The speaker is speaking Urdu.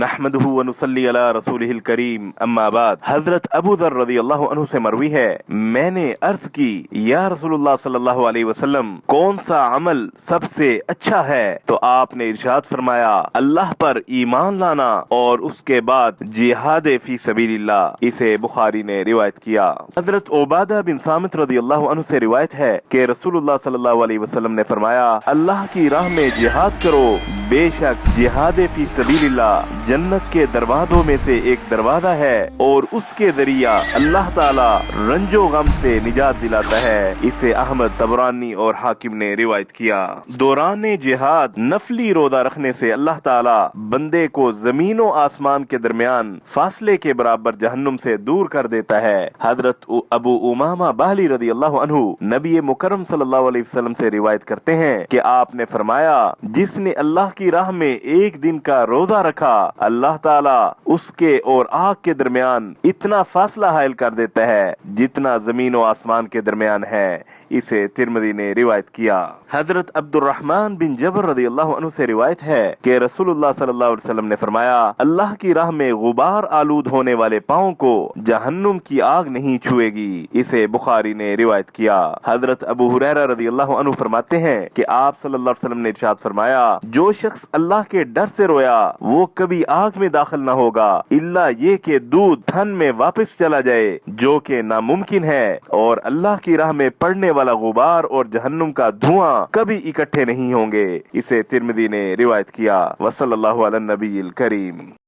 نحمدہ ونصلی علی رسولہ الکریم اما بعد۔ حضرت ابو ذر رضی اللہ عنہ سے مروی ہے، میں نے عرض کی یا رسول اللہ صلی اللہ علیہ وسلم کون سا عمل سب سے اچھا ہے؟ تو آپ نے ارشاد فرمایا اللہ پر ایمان لانا اور اس کے بعد جہاد فی سبیل اللہ۔ اسے بخاری نے روایت کیا۔ حضرت عبادہ بن صامت رضی اللہ عنہ سے روایت ہے کہ رسول اللہ صلی اللہ علیہ وسلم نے فرمایا اللہ کی راہ میں جہاد کرو، بے شک جہاد فی سبیل اللہ جنت کے دروازوں میں سے ایک دروازہ ہے اور اس کے ذریعہ اللہ تعالی رنج و غم سے نجات دلاتا ہے۔ اسے احمد، طبرانی اور حاکم نے روایت کیا۔ دوران جہاد نفلی روزہ رکھنے سے اللہ تعالی بندے کو زمین و آسمان کے درمیان فاصلے کے برابر جہنم سے دور کر دیتا ہے۔ حضرت ابو امامہ باہلی رضی اللہ عنہ نبی مکرم صلی اللہ علیہ وسلم سے روایت کرتے ہیں کہ آپ نے فرمایا جس نے اللہ کی راہ میں ایک دن کا روزہ رکھا اللہ تعالیٰ اس کے اور آگ کے درمیان اتنا فاصلہ حائل کر دیتا ہے جتنا زمین و آسمان کے درمیان ہے۔ اسے ترمذی نے روایت کیا۔ حضرت عبد الرحمن بن جبر رضی اللہ عنہ سے روایت ہے کہ رسول اللہ صلی اللہ علیہ وسلم نے فرمایا اللہ کی راہ میں غبار آلود ہونے والے پاؤں کو جہنم کی آگ نہیں چھوئے گی۔ اسے بخاری نے روایت کیا۔ حضرت ابو ہریرہ رضی اللہ عنہ فرماتے ہیں کہ آپ صلی اللہ علیہ وسلم نے ارشاد فرمایا جو شخص اللہ کے ڈر سے رویا وہ کبھی آگ میں داخل نہ ہوگا الا یہ کہ دودھ تھن میں واپس چلا جائے، جو کہ ناممکن ہے، اور اللہ کی راہ میں پڑنے والا غبار اور جہنم کا دھواں کبھی اکٹھے نہیں ہوں گے۔ اسے ترمذی نے روایت کیا۔ وصلی اللہ علی النبی الکریم۔